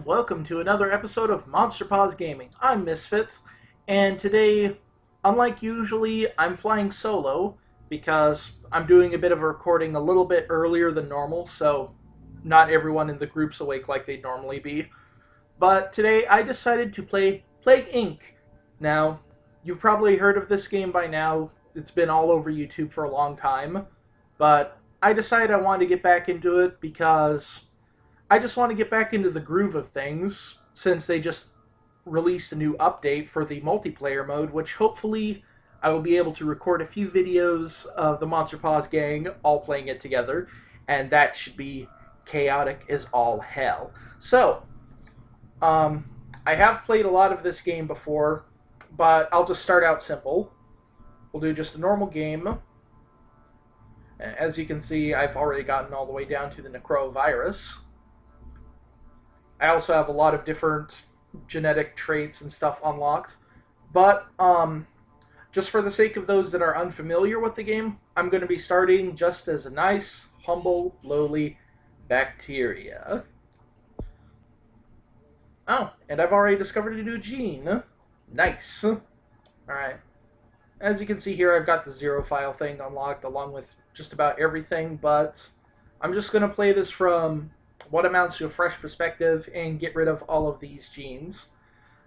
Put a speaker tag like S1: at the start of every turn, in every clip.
S1: and welcome to another episode of Paws Gaming. I'm Misfit, and today, unlike usually, I'm flying solo because I'm doing a bit of a recording a little bit earlier than normal, so not everyone in the group's awake like they'd normally be. But today I decided to play Plague Inc. Now, you've probably heard of this game by now. It's been all over YouTube for a long time, but I decided I wanted to get back into it because I just want to get back into the groove of things, since they just released a new update for the multiplayer mode, which hopefully I will be able to record a few videos of the Monster Paws gang all playing it together, and that should be chaotic as all hell. So, I have played a lot of this game before, but I'll just start out simple. We'll do just a normal game. As you can see, I've already gotten all the way down to the Necrovirus. I also have a lot of different genetic traits and stuff unlocked. But, just for the sake of those that are unfamiliar with the game, I'm going to be starting just as a nice, humble, lowly bacteria. Oh, and I've already discovered a new gene. Nice. Alright. As you can see here, I've got the zero file thing unlocked along with just about everything, but I'm just going to play this from what amounts to a fresh perspective and get rid of all of these genes,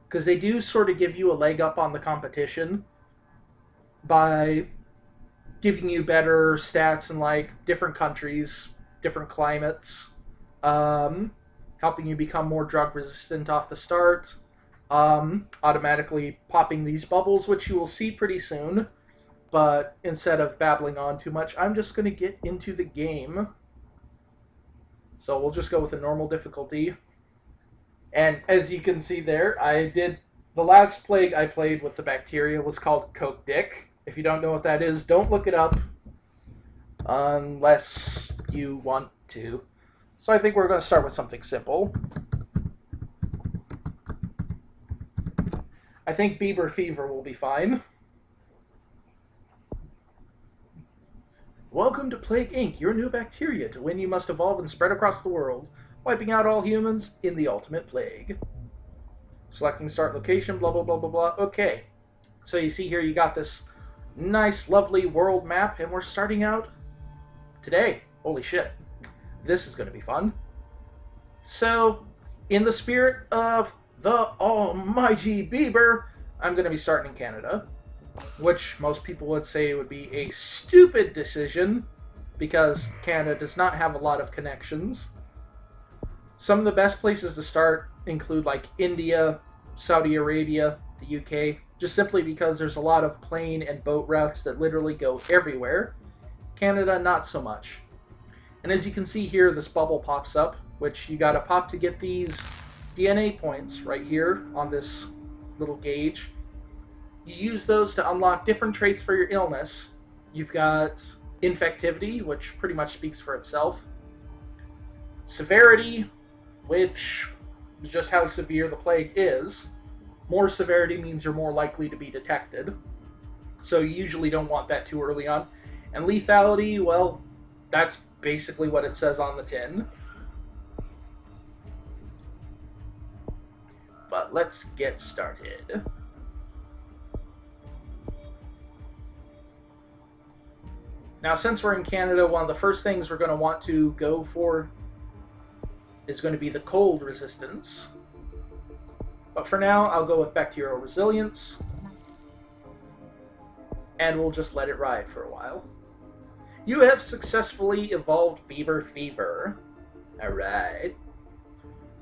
S1: because they do sort of give you a leg up on the competition by giving you better stats in like different countries, different climates, helping you become more drug resistant off the start, automatically popping these bubbles, which you will see pretty soon. But instead of babbling on too much, I'm just going to get into the game. So we'll just go with a normal difficulty. And as you can see there, the last plague I played with the bacteria was called Coke Dick. If you don't know what that is, don't look it up unless you want to. So I think we're going to start with something simple. I think Bieber fever will be fine. Welcome to Plague Inc., your new bacteria. To win, you must evolve and spread across the world, wiping out all humans in the ultimate plague. Selecting start location, blah, blah, blah, blah, blah. Okay. So you see here you got this nice, lovely world map, and we're starting out today. Holy shit. This is going to be fun. So, in the spirit of the almighty Bieber, I'm going to be starting in Canada, which most people would say would be a stupid decision because Canada does not have a lot of connections. Some of the best places to start include like India, Saudi Arabia, the UK, just simply because there's a lot of plane and boat routes that literally go everywhere. Canada, not so much. And as you can see here, this bubble pops up, which you gotta pop to get these DNA points right here on this little gauge. You use those to unlock different traits for your illness. You've got infectivity, which pretty much speaks for itself. Severity, which is just how severe the plague is. More severity means you're more likely to be detected. So you usually don't want that too early on. And lethality, well, that's basically what it says on the tin. But let's get started. Now, since we're in Canada, one of the first things we're going to want to go for is going to be the cold resistance. But for now, I'll go with bacterial resilience. And we'll just let it ride for a while. You have successfully evolved Bieber fever. Alright.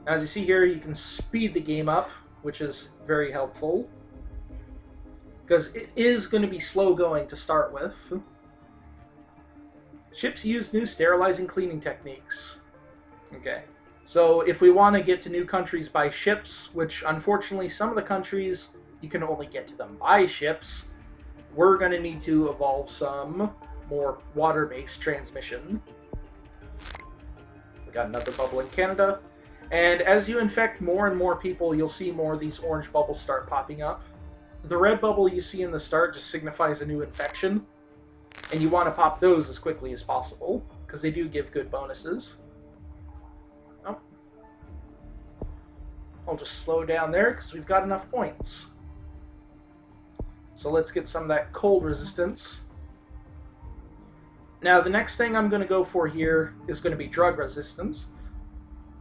S1: Now, as you see here, you can speed the game up, which is very helpful, because it is going to be slow going to start with. Ships use new sterilizing cleaning techniques. Okay. So if we want to get to new countries by ships, which unfortunately some of the countries you can only get to them by ships, we're going to need to evolve some more water-based transmission. We got another bubble in Canada. And as you infect more and more people, you'll see more of these orange bubbles start popping up. The red bubble you see in the start just signifies a new infection. And you want to pop those as quickly as possible, because they do give good bonuses. Oh. I'll just slow down there because we've got enough points. So let's get some of that cold resistance. Now the next thing I'm going to go for here is going to be drug resistance,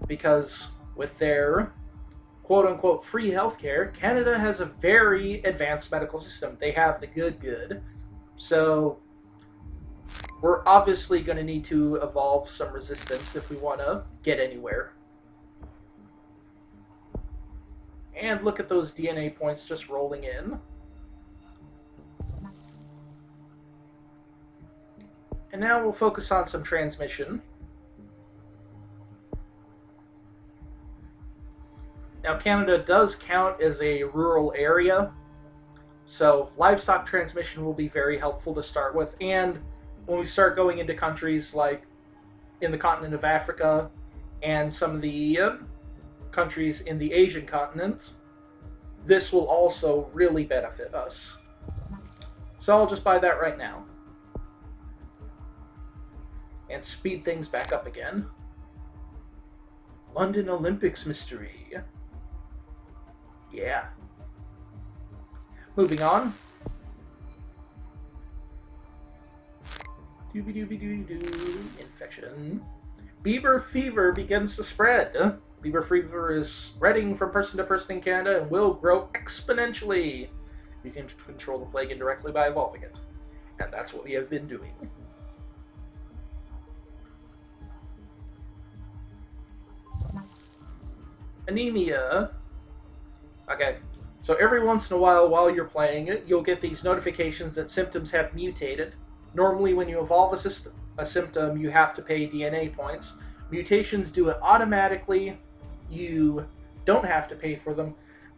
S1: because with their quote-unquote free healthcare, Canada has a very advanced medical system. They have the good. So we're obviously going to need to evolve some resistance if we want to get anywhere. And look at those DNA points just rolling in. And now we'll focus on some transmission. Now, Canada does count as a rural area, so livestock transmission will be very helpful to start with. And when we start going into countries like in the continent of Africa and some of the countries in the Asian continents, this will also really benefit us. So I'll just buy that right now. And speed things back up again. London Olympics mystery. Yeah. Moving on. Doobie-doobie-doo-doo. Infection. Beaver fever begins to spread. Beaver fever is spreading from person to person in Canada and will grow exponentially. You can control the plague indirectly by evolving it. And that's what we have been doing. Anemia. Okay, so every once in a while you're playing it, you'll get these notifications that symptoms have mutated. Normally when you evolve a symptom, you have to pay DNA points. Mutations do it automatically. You don't have to pay for them,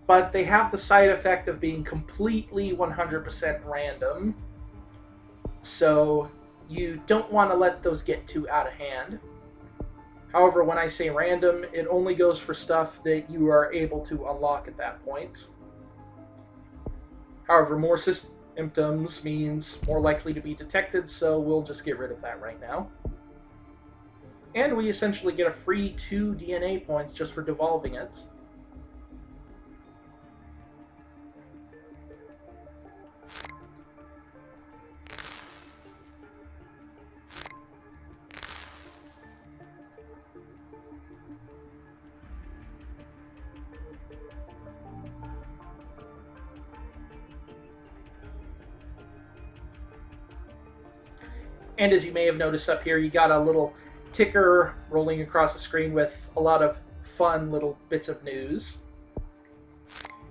S1: but they have the side effect of being completely 100% random. So you don't want to let those get too out of hand. However, when I say random, it only goes for stuff that you are able to unlock at that point. However, more symptoms means more likely to be detected, so we'll just get rid of that right now. And we essentially get a free 2 DNA points just for devolving it. And as you may have noticed up here, you got a little ticker rolling across the screen with a lot of fun little bits of news.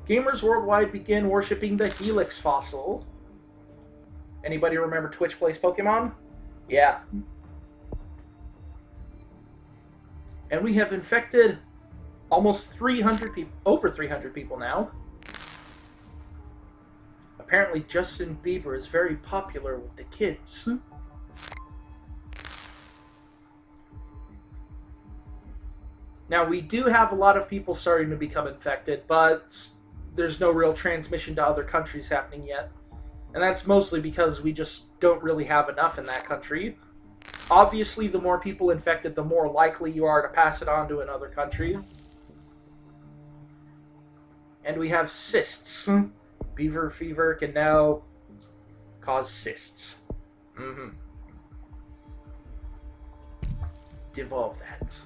S1: Gamers worldwide begin worshipping the Helix fossil. Anybody remember Twitch Plays Pokemon? Yeah. And we have infected almost 300 people, over 300 people now. Apparently Justin Bieber is very popular with the kids. Now, we do have a lot of people starting to become infected, but there's no real transmission to other countries happening yet. And that's mostly because we just don't really have enough in that country. Obviously, the more people infected, the more likely you are to pass it on to another country. And we have cysts. Beaver fever can now cause cysts. Devolve that.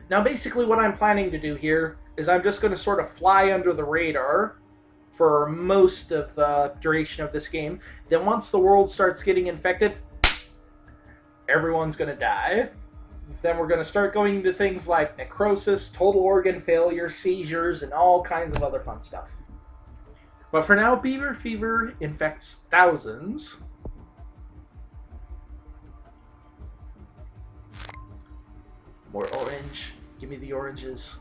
S1: Now, basically what I'm planning to do here is I'm just going to sort of fly under the radar for most of the duration of this game. Then once the world starts getting infected, everyone's going to die. Then we're going to start going into things like necrosis, total organ failure, seizures, and all kinds of other fun stuff. But for now, beaver fever infects thousands. More orange. Give me the oranges.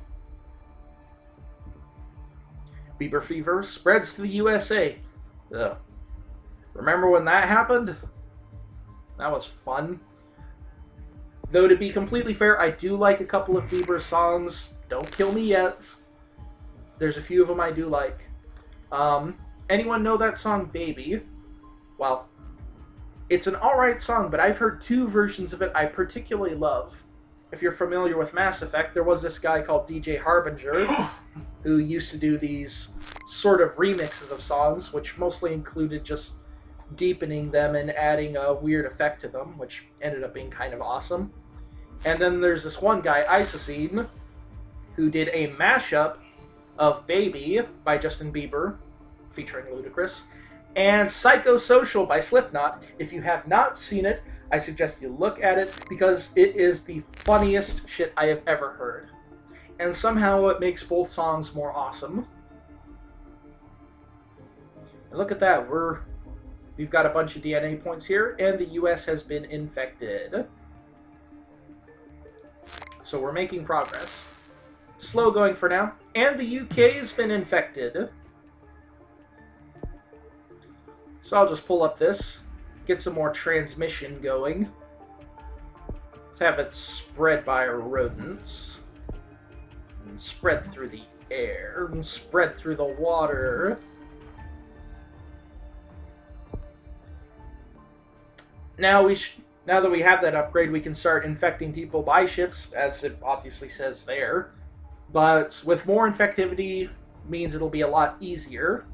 S1: Beaver fever spreads to the USA. Ugh. Remember when that happened? That was fun. Though, to be completely fair, I do like a couple of Bieber songs. Don't kill me yet. There's a few of them I do like. Anyone know that song, Baby? Well, it's an alright song, but I've heard 2 versions of it I particularly love. if you're familiar with Mass Effect, there was this guy called DJ Harbinger who used to do these sort of remixes of songs, which mostly included just deepening them and adding a weird effect to them, which ended up being kind of awesome. And then there's this one guy, Isocene, who did a mashup of Baby by Justin Bieber, featuring Ludacris, and Psychosocial by Slipknot. If you have not seen it, I suggest you look at it because it is the funniest shit I have ever heard. And somehow it makes both songs more awesome. And look at that, we've got a bunch of DNA points here, and the US has been infected. So we're making progress. Slow going for now. And the UK has been infected. So I'll just pull up this, get some more transmission going. Let's have it spread by rodents. And spread through the air, and spread through the water. Now that we have that upgrade, we can start infecting people by ships, as it obviously says there. But with more infectivity means it'll be a lot easier.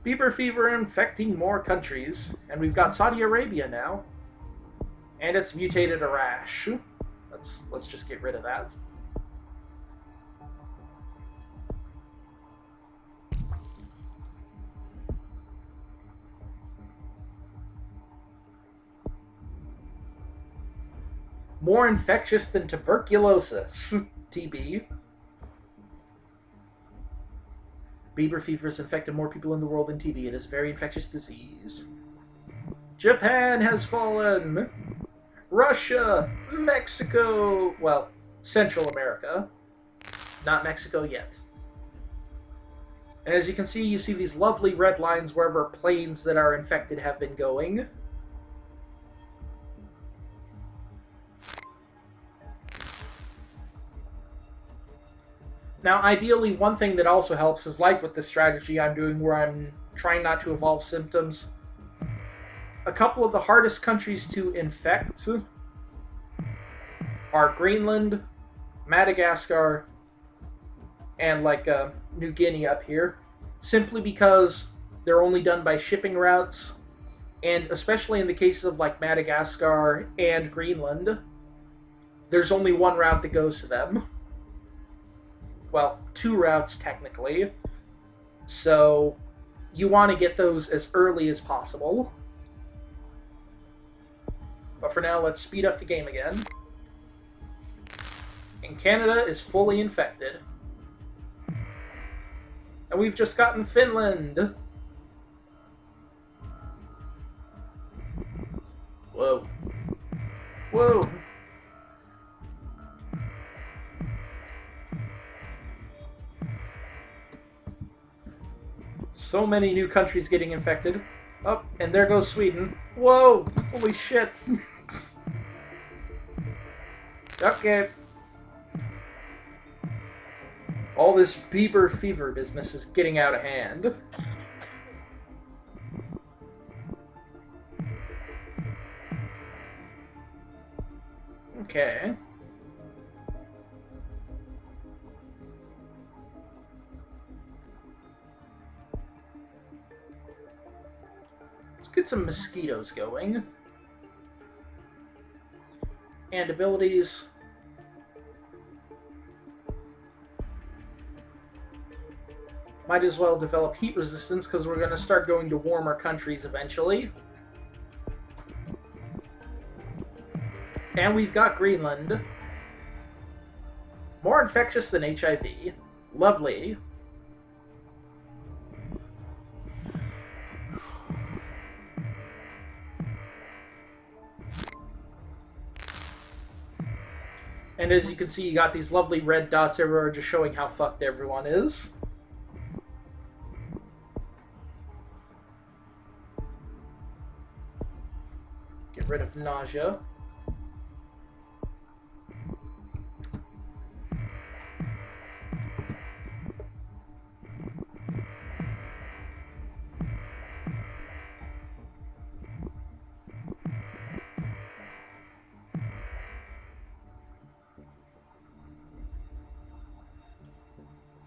S1: Bieber fever infecting more countries, and we've got Saudi Arabia now. And it's mutated a rash. Let's just get rid of that. More infectious than tuberculosis. TB. Bieber fever has infected more people in the world than TB. It is a very infectious disease. Japan has fallen. Russia. Mexico. Well, Central America. Not Mexico yet. And as you can see, you see these lovely red lines wherever planes that are infected have been going. Now, ideally, one thing that also helps is, like with the strategy I'm doing where I'm trying not to evolve symptoms, a couple of the hardest countries to infect are Greenland, Madagascar, and New Guinea up here, simply because they're only done by shipping routes, and especially in the cases of like Madagascar and Greenland, there's only one route that goes to them. Well, two routes technically. So you want to get those as early as possible. But for now, let's speed up the game again. And Canada is fully infected. And we've just gotten Finland. Whoa. Whoa. So many new countries getting infected. Oh, and there goes Sweden. Whoa! Holy shit! Okay. All this Bieber fever business is getting out of hand. Okay. Let's get some mosquitoes going. And abilities. Might as well develop heat resistance because we're going to start going to warmer countries eventually. And we've got Greenland. More infectious than HIV. Lovely. And as you can see, you got these lovely red dots everywhere just showing how fucked everyone is. Get rid of nausea.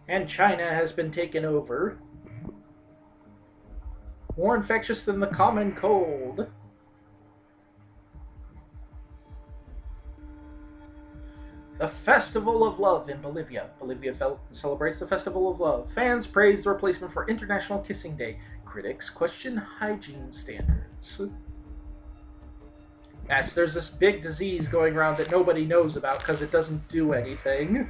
S1: And China has been taken over. More infectious than the common cold. The Festival of Love in Bolivia. Bolivia celebrates the Festival of Love. Fans praise the replacement for International Kissing Day. Critics question hygiene standards. Yes, there's this big disease going around that nobody knows about because it doesn't do anything.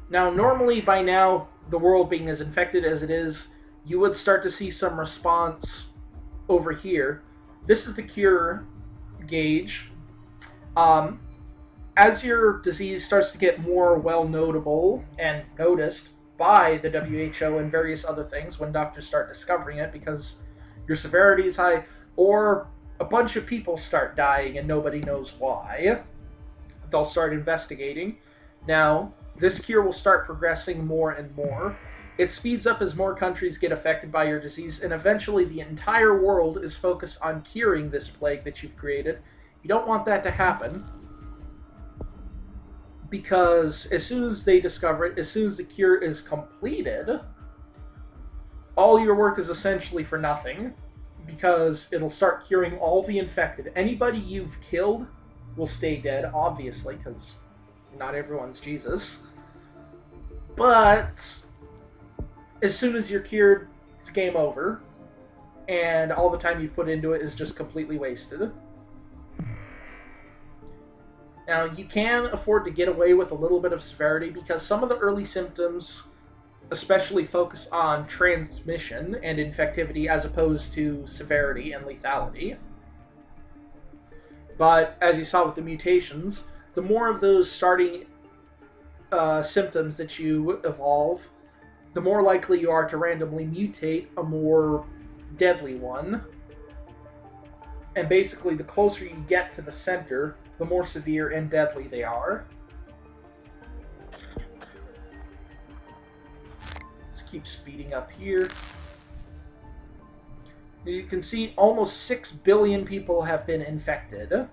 S1: Now, normally by now, the world being as infected as it is, you would start to see some response over here. This is the cure gauge. Um, as your disease starts to get more well notable and noticed by the WHO and various other things, when doctors start discovering it because your severity is high, or a bunch of people start dying and nobody knows why, they'll start investigating. Now, this cure will start progressing more and more. It speeds up as more countries get affected by your disease, and eventually the entire world is focused on curing this plague that you've created. You don't want that to happen, because as soon as they discover it, as soon as the cure is completed, all your work is essentially for nothing, because it'll start curing all the infected. Anybody you've killed will stay dead, obviously, because not everyone's Jesus. But as soon as you're cured, it's game over, and all the time you've put into it is just completely wasted. Now, you can afford to get away with a little bit of severity because some of the early symptoms especially focus on transmission and infectivity as opposed to severity and lethality. But as you saw with the mutations, the more of those starting symptoms that you evolve, the more likely you are to randomly mutate a more deadly one. And basically, the closer you get to the center, the more severe and deadly they are. Let's keep speeding up here. You can see almost 6 billion people have been infected.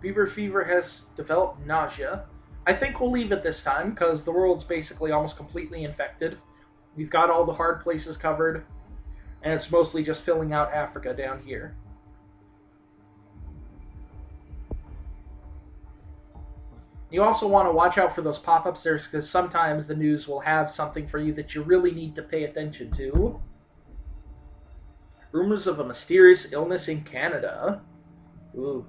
S1: Beaver fever has developed nausea. I think we'll leave it this time because the world's basically almost completely infected. We've got all the hard places covered, and it's mostly just filling out Africa down here. You also want to watch out for those pop-ups there because sometimes the news will have something for you that you really need to pay attention to. Rumors of a mysterious illness in Canada. Ooh.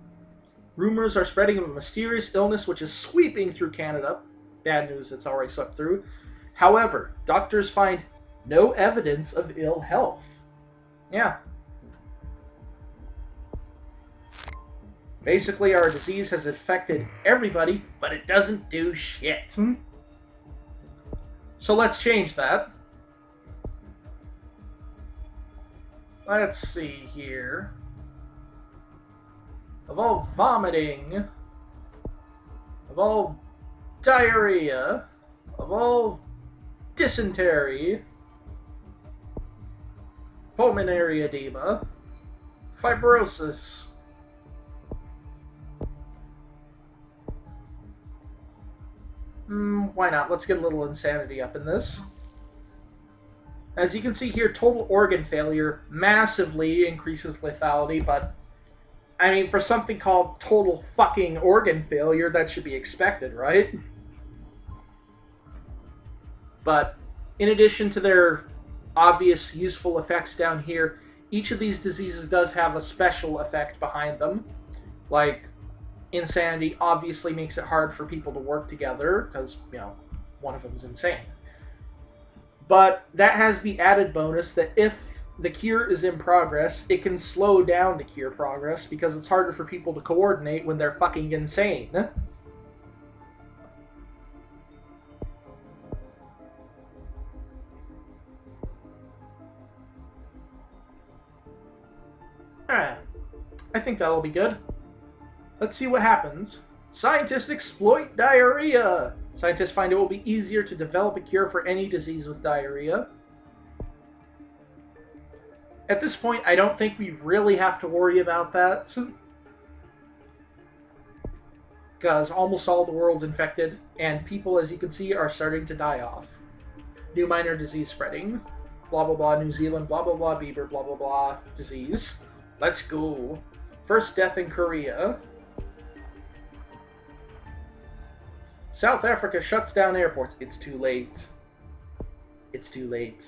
S1: Rumors are spreading of a mysterious illness which is sweeping through Canada. Bad news, it's already swept through. However, doctors find no evidence of ill health. Yeah. Basically, our disease has affected everybody, but it doesn't do shit. So let's change that. Let's see here. Of all vomiting, of all diarrhea, of all dysentery, pulmonary edema, fibrosis. Why not? Let's get a little insanity up in this. As you can see here, total organ failure massively increases lethality, but I mean, for something called total fucking organ failure, that should be expected, right? But in addition to their obvious useful effects down here, each of these diseases does have a special effect behind them. Like, insanity obviously makes it hard for people to work together, because, one of them is insane. But that has the added bonus that if the cure is in progress, it can slow down the cure progress because it's harder for people to coordinate when they're fucking insane. Alright. I think that'll be good. Let's see what happens. Scientists exploit diarrhea. Scientists find it will be easier to develop a cure for any disease with diarrhea. At this point, I don't think we really have to worry about that, because almost all the world's infected, and people, as you can see, are starting to die off. New minor disease spreading. Blah blah blah, New Zealand, blah blah blah, Bieber, blah blah blah, disease. Let's go. First death in Korea. South Africa shuts down airports. It's too late. It's too late.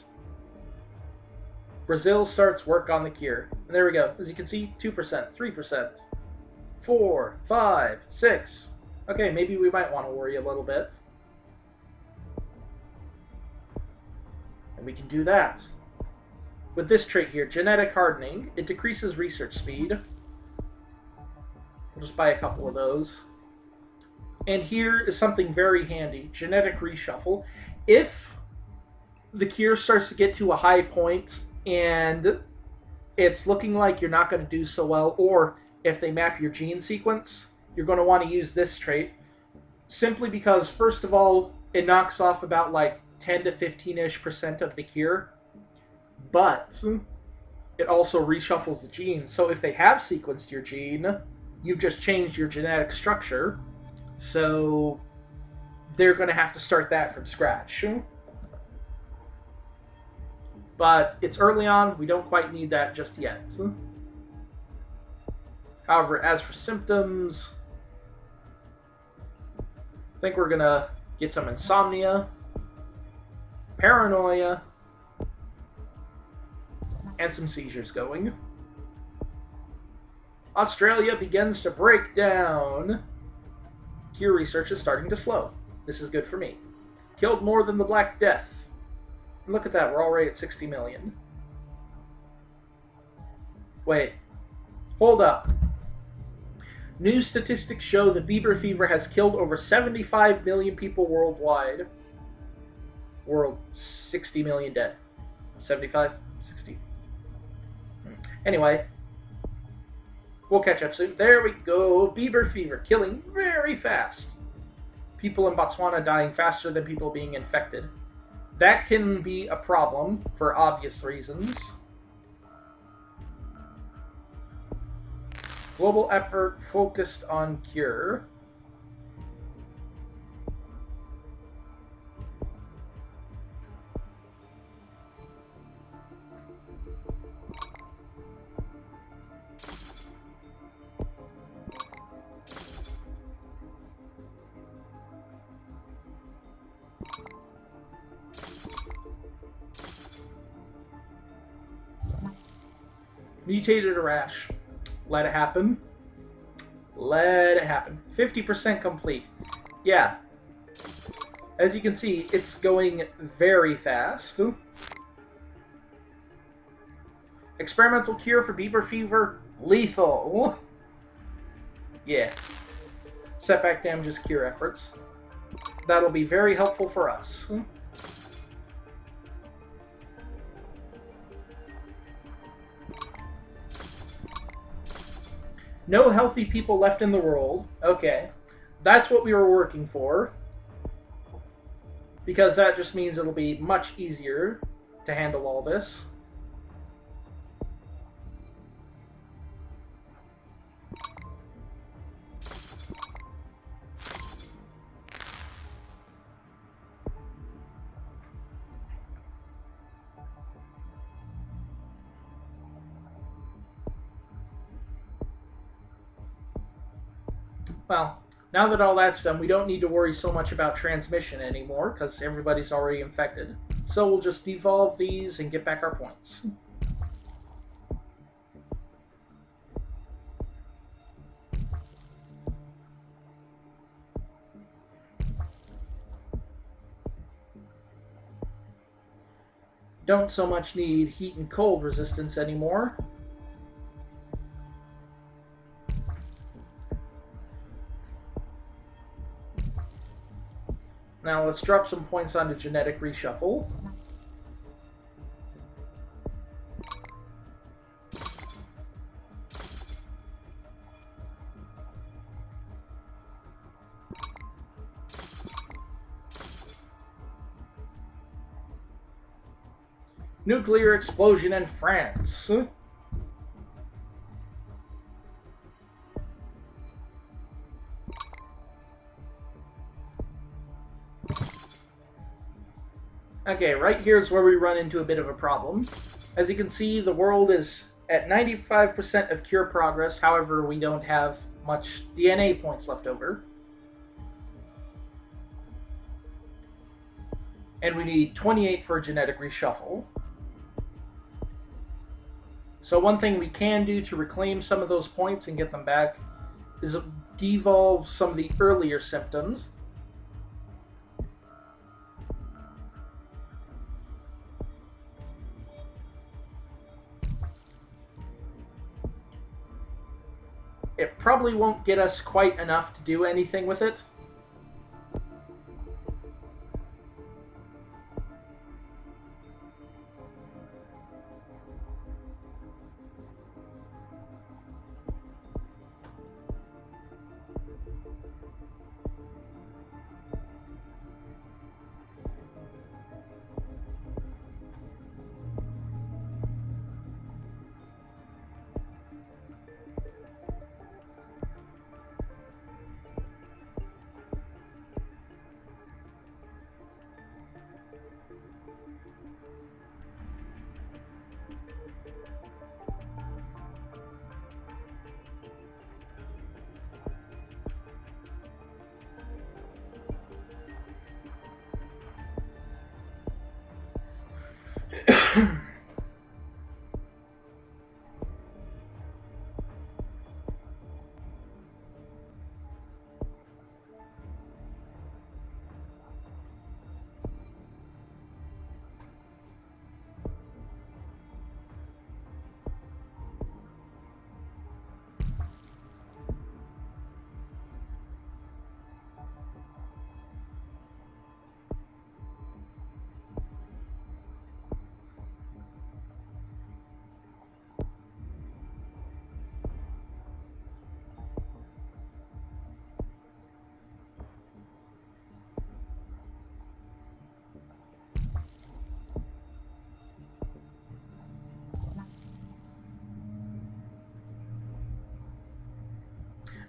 S1: Brazil starts work on the cure. And there we go. As you can see, 2%, 3%, 4, 5, 6. Okay, maybe we might want to worry a little bit. And we can do that. With this trait here, genetic hardening, it decreases research speed. We'll just buy a couple of those. And here is something very handy, genetic reshuffle. If the cure starts to get to a high point and it's looking like you're not going to do so well, or if they map your gene sequence, you're going to want to use this trait, simply because, first of all, it knocks off about like 10 to 15-ish% of the cure, but it also reshuffles the genes. So if they have sequenced your gene, you've just changed your genetic structure, so they're going to have to start that from scratch. But it's early on, we don't quite need that just yet. However, as for symptoms, I think we're going to get some insomnia, paranoia, and some seizures going. Australia begins to break down. Cure research is starting to slow. This is good for me. Killed more than the Black Death. Look at that, we're already at 60 million. Wait. Hold up. New statistics show that Bieber fever has killed over 75 million people worldwide. 60 million dead. 75? 60. Anyway. We'll catch up soon. There we go. Bieber fever killing very fast. People in Botswana dying faster than people being infected. That can be a problem for obvious reasons. Global effort focused on cure. Mutated a rash. Let it happen. Let it happen. 50% complete. Yeah. As you can see, it's going very fast. Experimental cure for Bieber fever. Lethal. Yeah. Setback damages cure efforts. That'll be very helpful for us. No healthy people left in the world. Okay. That's what we were working for. Because that just means it'll be much easier to handle all this. Well, now that all that's done, we don't need to worry so much about transmission anymore, because everybody's already infected. So we'll just devolve these and get back our points. Don't so much need heat and cold resistance anymore. Now let's drop some points onto genetic reshuffle. Nuclear explosion in France. Okay, right here is where we run into a bit of a problem. As you can see, the world is at 95% of cure progress, however, we don't have much DNA points left over. And we need 28 for a genetic reshuffle. So one thing we can do to reclaim some of those points and get them back is devolve some of the earlier symptoms. It probably won't get us quite enough to do anything with it.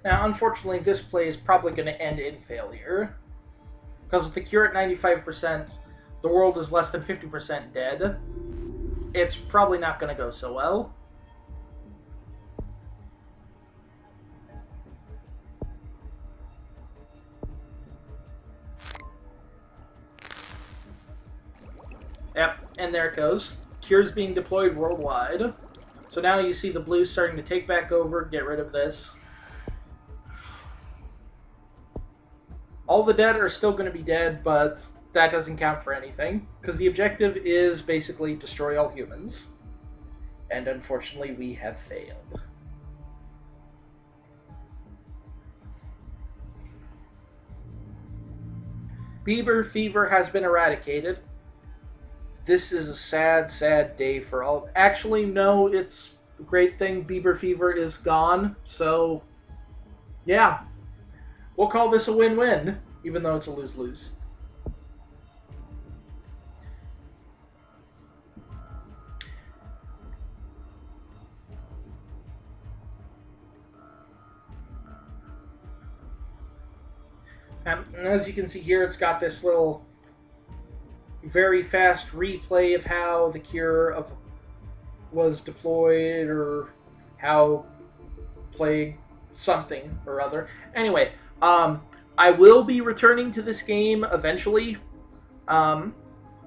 S1: Now, unfortunately, this play is probably going to end in failure. Because with the cure at 95%, the world is less than 50% dead. It's probably not going to go so well. Yep, and there it goes. Cure's being deployed worldwide. So now you see the blue starting to take back over, get rid of this. All the dead are still going to be dead, but that doesn't count for anything, because the objective is basically destroy all humans. And unfortunately, we have failed. Bieber fever has been eradicated. This is a sad, sad day for all. Actually, no, it's a great thing Bieber fever is gone, so yeah. We'll call this a win-win, even though it's a lose-lose. And as you can see here, it's got this little very fast replay of how the cure was deployed, or how plague something or other. Anyway, I will be returning to this game eventually.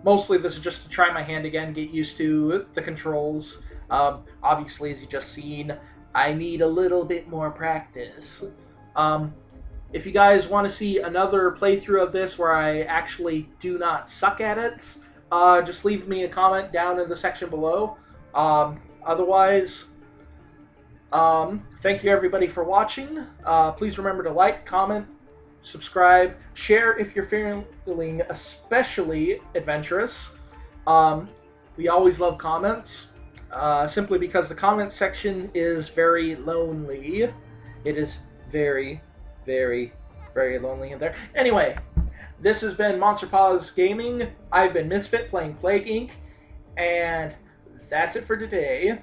S1: Mostly this is just to try my hand again, get used to the controls. Obviously, as you just seen, I need a little bit more practice. If you guys want to see another playthrough of this where I actually do not suck at it, just leave me a comment down in the section below. Otherwise, thank you everybody for watching. Please remember to like, comment, subscribe, share if you're feeling especially adventurous. We always love comments, simply because the comment section is very lonely. It is very, very, very lonely in there. Anyway, this has been Monster Paws Gaming. I've been Misfit playing Plague Inc. And that's it for today.